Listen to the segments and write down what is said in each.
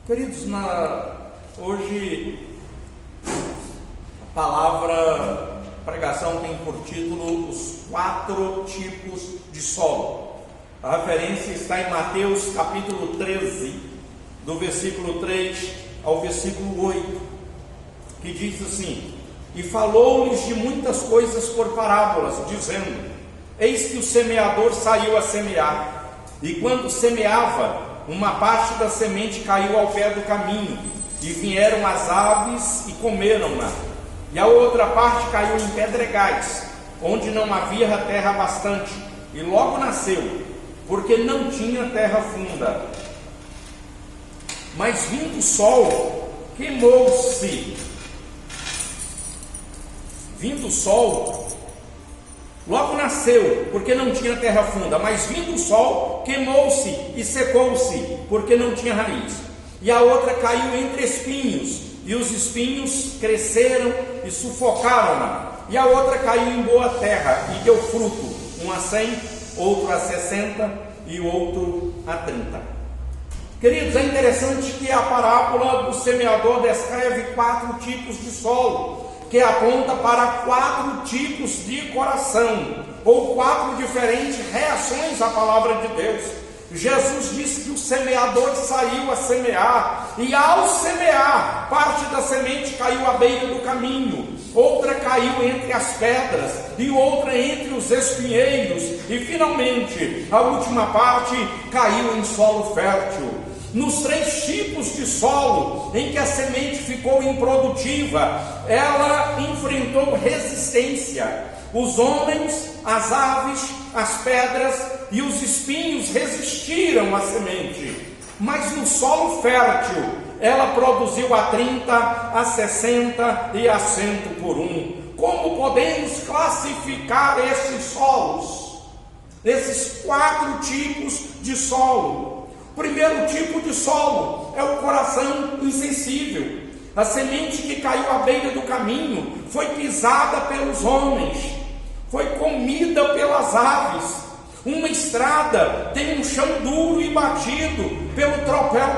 Queridos, hoje a palavra pregação tem por título os 4 tipos de solo. A referência está em Mateus capítulo 13, do versículo 3 ao versículo 8, que diz assim: E falou-lhes de muitas coisas por parábolas, dizendo: Eis que o semeador saiu a semear, e quando semeava, uma parte da semente caiu ao pé do caminho, e vieram as aves e comeram-na. E a outra parte caiu em pedregais, onde não havia terra bastante, e logo nasceu, porque não tinha terra funda. Mas vindo o sol, queimou-se. Vindo o sol, logo nasceu, porque não tinha terra funda, mas vindo o sol, queimou-se e secou-se, porque não tinha raiz. E a outra caiu entre espinhos, e os espinhos cresceram e sufocaram-na. E a outra caiu em boa terra e deu fruto, um a 100, outro a 60 e outro a 30. Queridos, é interessante que a parábola do semeador descreve 4 tipos de solo, que aponta para 4 tipos de coração, ou 4 diferentes reações à palavra de Deus. Jesus disse que o semeador saiu a semear, e ao semear, parte da semente caiu à beira do caminho, outra caiu entre as pedras, e outra entre os espinheiros, e finalmente, a última parte caiu em solo fértil. Nos 3 tipos de solo em que a semente ficou improdutiva, ela enfrentou resistência. Os homens, as aves, as pedras e os espinhos resistiram à semente. Mas no solo fértil, ela produziu a 30, a 60 e a 100 por 1. Como podemos classificar esses solos? Esses 4 tipos de solo. O primeiro tipo de solo é o coração insensível. A semente que caiu à beira do caminho foi pisada pelos homens, foi comida pelas aves. Uma estrada tem um chão duro e batido pelo tropel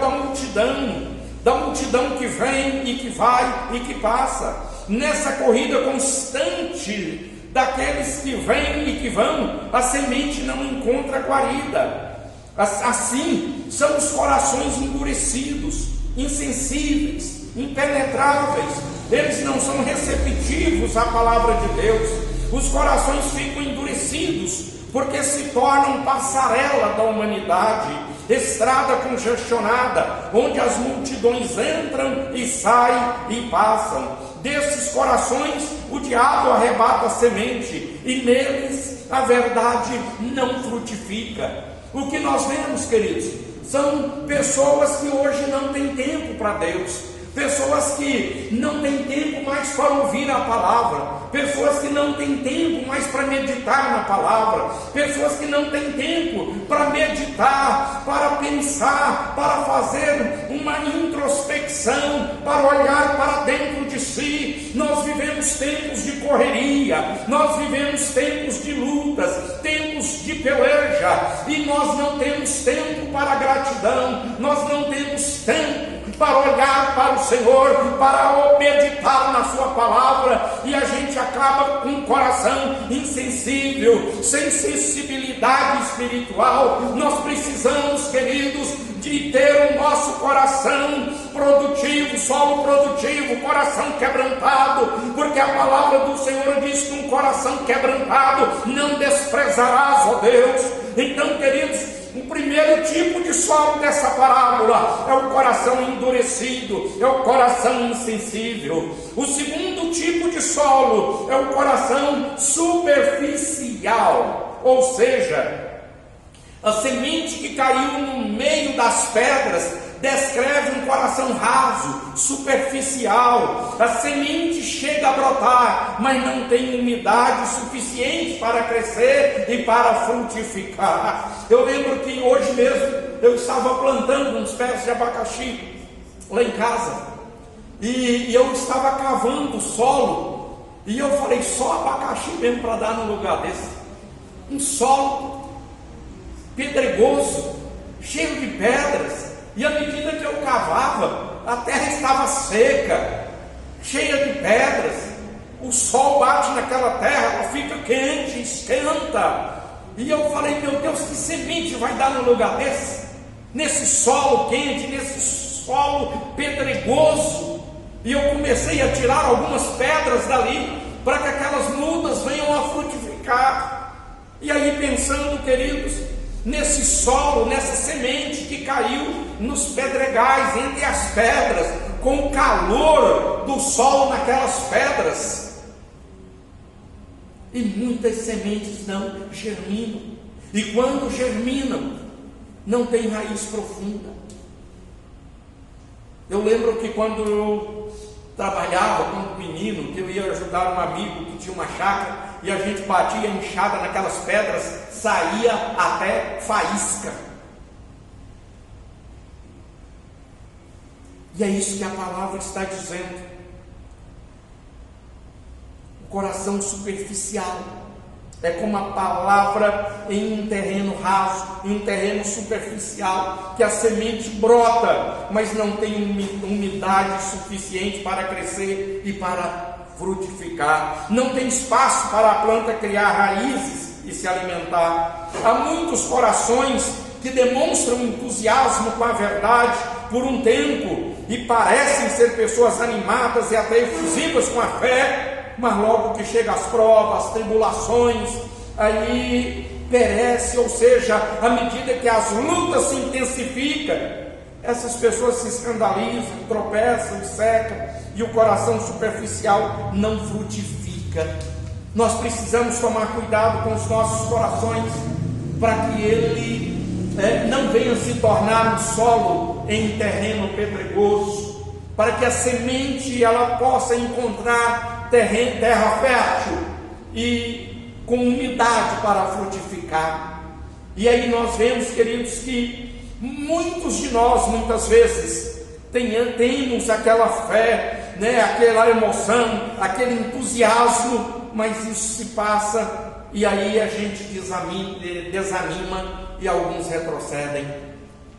da multidão que vem e que vai e que passa. Nessa corrida constante daqueles que vêm e que vão, a semente não encontra guarida. Assim são os corações endurecidos, insensíveis, impenetráveis. Eles não são receptivos à palavra de Deus. Os corações ficam endurecidos porque se tornam passarela da humanidade, estrada congestionada, onde as multidões entram e saem e passam. Desses corações o diabo arrebata a semente, e neles a verdade não frutifica. O que nós vemos, queridos, são pessoas que hoje não têm tempo para Deus, pessoas que não têm tempo mais para ouvir a palavra, pessoas que não têm tempo mais para meditar na palavra, pessoas que não têm tempo para meditar, para pensar, para fazer uma introspecção, para olhar para dentro de si. Nós vivemos tempos de correria, nós vivemos tempos de lutas, tempos de peleja, e nós não temos tempo para gratidão, nós não temos tempo para olhar para o Senhor, para meditar na sua palavra, e a gente acaba com um coração insensível, sem sensibilidade espiritual. Nós precisamos, queridos, de ter o nosso coração produtivo, solo produtivo, coração quebrantado, porque a palavra do Senhor diz que um coração quebrantado não desprezarás, ó Deus. Então, queridos, o primeiro tipo de solo dessa parábola é o coração endurecido, é o coração insensível. O segundo tipo de solo é o coração superficial, ou seja, a semente que caiu no meio das pedras descreve um coração raso, superficial. A semente chega a brotar, mas não tem umidade suficiente para crescer e para frutificar. Eu lembro que hoje mesmo eu estava plantando uns pés de abacaxi lá em casa, e eu estava cavando o solo, e eu falei, só abacaxi mesmo para dar num lugar desse, um solo pedregoso, cheio de pedras. E à medida que eu cavava, a terra estava seca, cheia de pedras, o sol bate naquela terra, ela fica quente, esquenta. E eu falei, meu Deus, que semente vai dar no lugar desse? Nesse solo quente, nesse solo pedregoso. E eu comecei a tirar algumas pedras dali, para que aquelas mudas venham a frutificar. E aí pensando, queridos, nesse solo, nessa semente que caiu nos pedregais, entre as pedras, com o calor do sol naquelas pedras, e muitas sementes não germinam, e quando germinam, não tem raiz profunda. Eu lembro que quando eu trabalhava como menino, que eu ia ajudar um amigo que tinha uma chácara, e a gente batia a enxada naquelas pedras, saía até faísca. E é isso que a palavra está dizendo. O coração superficial é como a palavra em um terreno raso, em um terreno superficial, que a semente brota, mas não tem umidade suficiente para crescer e para frutificar. Não tem espaço para a planta criar raízes e se alimentar. Há muitos corações que demonstram entusiasmo com a verdade por um tempo e parecem ser pessoas animadas e até efusivas com a fé, mas logo que chegam as provas, as tribulações, aí perece. Ou seja, à medida que as lutas se intensificam, essas pessoas se escandalizam, tropeçam, secam, e o coração superficial não frutifica. Nós precisamos tomar cuidado com os nossos corações, para que ele não venha se tornar um solo em terreno pedregoso, para que a semente ela possa encontrar terra fértil e com umidade para frutificar. E aí nós vemos, queridos, que muitos de nós, muitas vezes, temos aquela fé, aquela emoção, aquele entusiasmo, mas isso se passa, e aí a gente desanima e alguns retrocedem.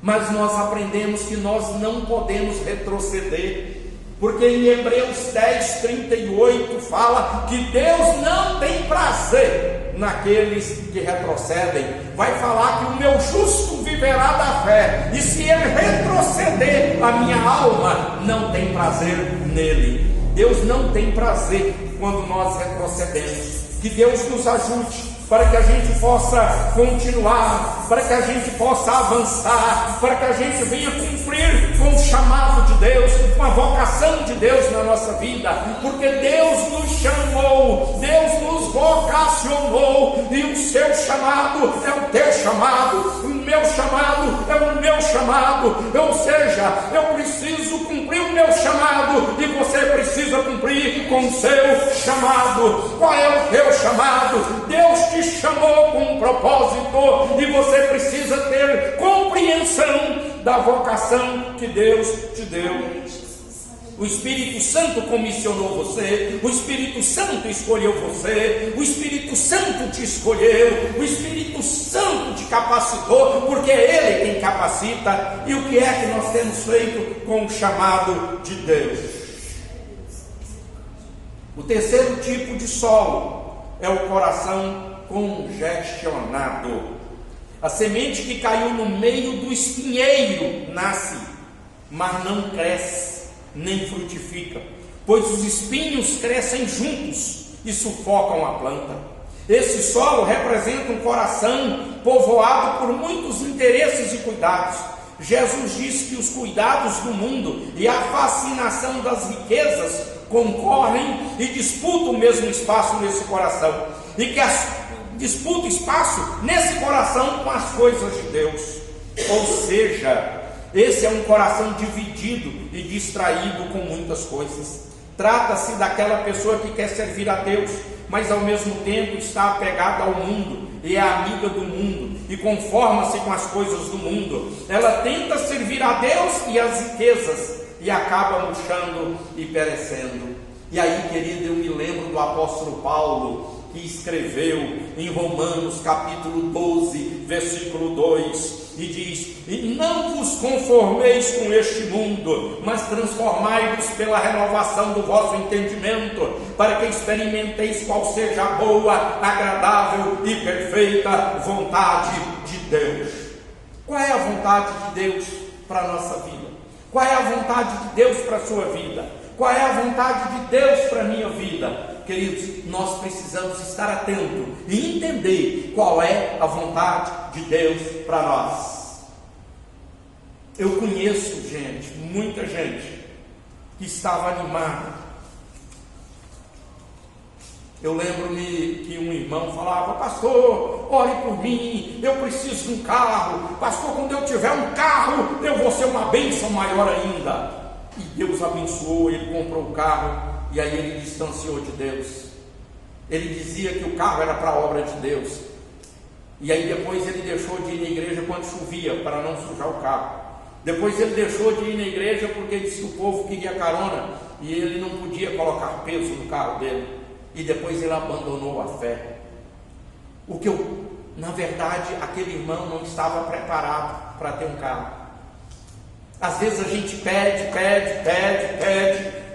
Mas nós aprendemos que nós não podemos retroceder, porque em Hebreus 10:38 fala que Deus não tem prazer naqueles que retrocedem. Vai falar que o meu justo viverá da fé, e se ele retroceder, a minha alma não tem prazer nele. Deus não tem prazer quando nós retrocedemos. Que Deus nos ajude para que a gente possa continuar, para que a gente possa avançar, para que a gente venha cumprir com o chamado de Deus, com a vocação de Deus na nossa vida, porque Deus nos chamou, Deus nos vocacionou, e o seu chamado é o teu chamado, o meu chamado é o meu chamado. Ou seja, eu preciso cumprir o meu chamado, e você precisa cumprir com o seu chamado. Qual é o teu chamado? Deus te chamou com um propósito, e você precisa ter compreensão da vocação que Deus te deu. O Espírito Santo comissionou você, o Espírito Santo escolheu você, o Espírito Santo te escolheu, o Espírito Santo te capacitou, porque é Ele quem capacita. E o que é que nós temos feito com o chamado de Deus? O terceiro tipo de solo é o coração congestionado. A semente que caiu no meio do espinheiro nasce, mas não cresce, nem frutifica, pois os espinhos crescem juntos e sufocam a planta. Esse solo representa um coração povoado por muitos interesses e cuidados. Jesus disse que os cuidados do mundo e a fascinação das riquezas concorrem e disputam o mesmo espaço nesse coração, e que disputa espaço nesse coração com as coisas de Deus. Ou seja, esse é um coração dividido e distraído com muitas coisas. Trata-se daquela pessoa que quer servir a Deus, mas ao mesmo tempo está apegada ao mundo e é amiga do mundo e conforma-se com as coisas do mundo. Ela tenta servir a Deus e as riquezas e acaba murchando e perecendo. E aí, querido, eu me lembro do apóstolo Paulo, que escreveu em Romanos capítulo 12, versículo 2: e diz: e não vos conformeis com este mundo, mas transformai-vos pela renovação do vosso entendimento, para que experimenteis qual seja a boa, agradável e perfeita vontade de Deus. Qual é a vontade de Deus para a nossa vida? Qual é a vontade de Deus para a sua vida? Qual é a vontade de Deus para a minha vida? Queridos, nós precisamos estar atentos e entender qual é a vontade de Deus para nós. Eu conheço gente, muita gente, que estava animada. Eu lembro-me que um irmão falava: pastor, ore por mim, eu preciso de um carro. Pastor, quando eu tiver um carro, eu vou ser uma bênção maior ainda. E Deus abençoou, ele comprou o carro, e aí ele distanciou de Deus. Ele dizia que o carro era para a obra de Deus, e aí depois ele deixou de ir na igreja quando chovia, para não sujar o carro. Depois ele deixou de ir na igreja porque disse que o povo queria carona, e ele não podia colocar peso no carro dele. E depois ele abandonou a fé. Na verdade, aquele irmão não estava preparado para ter um carro. Às vezes a gente pede,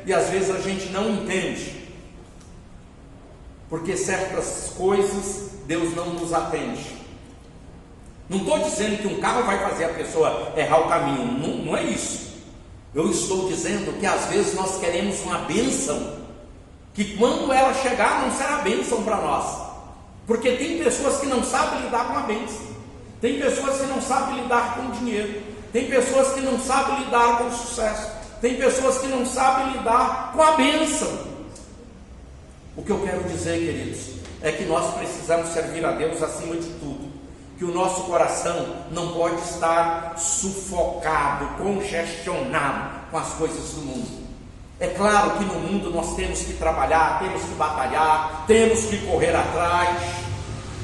e às vezes a gente não entende, porque certas coisas Deus não nos atende. Não estou dizendo que um carro vai fazer a pessoa errar o caminho, não é isso. Eu estou dizendo que às vezes nós queremos uma bênção, que quando ela chegar não será bênção para nós, porque tem pessoas que não sabem lidar com a bênção, tem pessoas que não sabem lidar com o dinheiro, tem pessoas que não sabem lidar com o sucesso, tem pessoas que não sabem lidar com a bênção. O que eu quero dizer, queridos, é que nós precisamos servir a Deus acima de tudo, que o nosso coração não pode estar sufocado, congestionado com as coisas do mundo. É claro que no mundo nós temos que trabalhar, temos que batalhar, temos que correr atrás,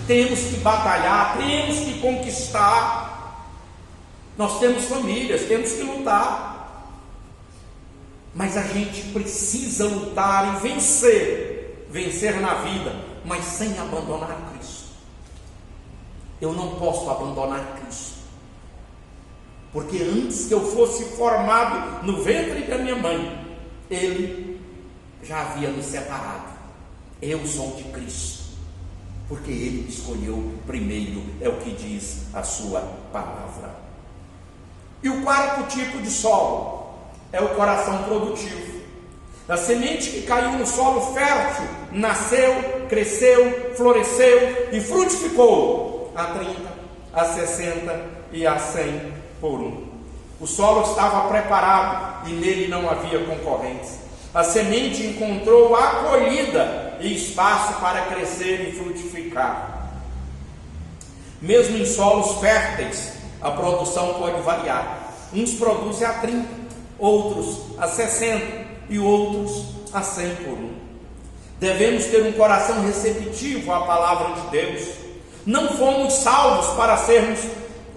temos que batalhar, temos que conquistar. Nós temos famílias, temos que lutar, mas a gente precisa lutar e vencer na vida, mas sem abandonar Cristo. Eu não posso abandonar Cristo, porque antes que eu fosse formado no ventre da minha mãe, Ele já havia me separado. Eu sou de Cristo, porque Ele me escolheu primeiro, é o que diz a sua palavra. E o quarto tipo de solo é o coração produtivo. A semente que caiu no solo fértil nasceu, cresceu, floresceu e frutificou a 30, a 60 e a 100 por um. O solo estava preparado e nele não havia concorrência. A semente encontrou acolhida e espaço para crescer e frutificar. Mesmo em solos férteis, a produção pode variar. Uns produzem a 30, outros a 60 e outros a 100 por um. Devemos ter um coração receptivo à palavra de Deus. Não fomos salvos para sermos,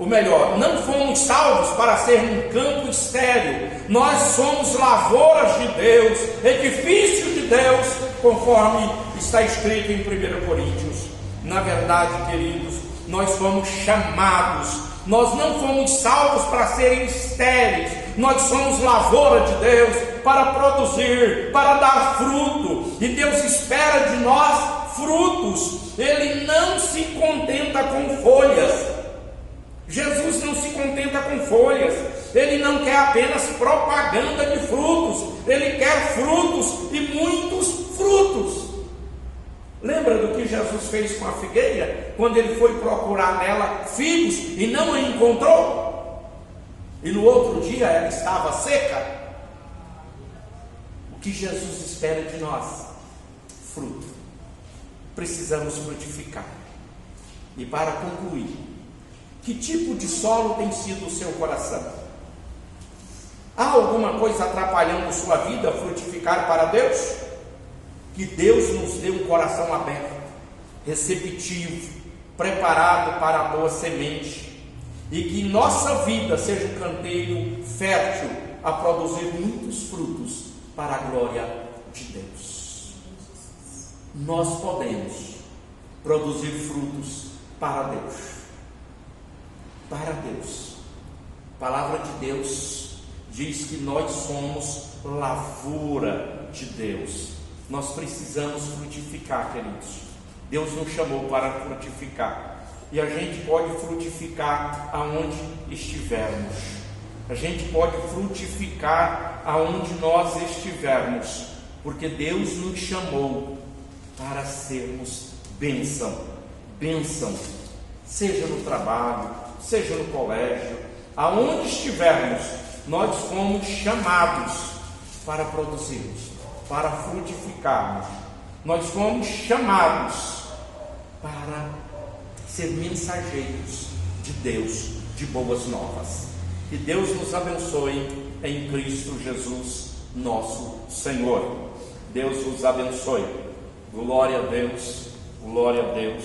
não fomos salvos para ser um campo estéril. Nós somos lavouras de Deus, edifício de Deus, conforme está escrito em 1 Coríntios. Na verdade, queridos, nós fomos chamados. Nós não fomos salvos para serem estéreis. Nós somos lavoura de Deus para produzir, para dar fruto. E Deus espera de nós frutos. Ele não se contenta com folhas. Jesus não se contenta com folhas. Ele não quer apenas propaganda de frutos. Ele quer frutos e muitos frutos. Lembra do que Jesus fez com a figueira, quando ele foi procurar nela figos e não a encontrou? E no outro dia ela estava seca. O que Jesus espera de nós? Fruto. Precisamos frutificar. E para concluir, que tipo de solo tem sido o seu coração? Há alguma coisa atrapalhando sua vida a frutificar para Deus? Que Deus nos dê um coração aberto, receptivo, preparado para a boa semente, e que nossa vida seja um canteiro fértil a produzir muitos frutos para a glória de Deus. Nós podemos produzir frutos para Deus. para Deus. A palavra de Deus diz que nós somos lavoura de Deus. Nós precisamos frutificar, queridos. Deus nos chamou para frutificar. E a gente pode frutificar aonde estivermos. A gente pode frutificar aonde nós estivermos, porque Deus nos chamou para sermos bênção. Bênção, seja no trabalho, seja no colégio, aonde estivermos, nós fomos chamados para produzirmos, para frutificarmos. Nós fomos chamados para ser mensageiros de Deus, de boas novas. Que Deus nos abençoe em Cristo Jesus, nosso Senhor. Deus os abençoe. Glória a Deus, glória a Deus.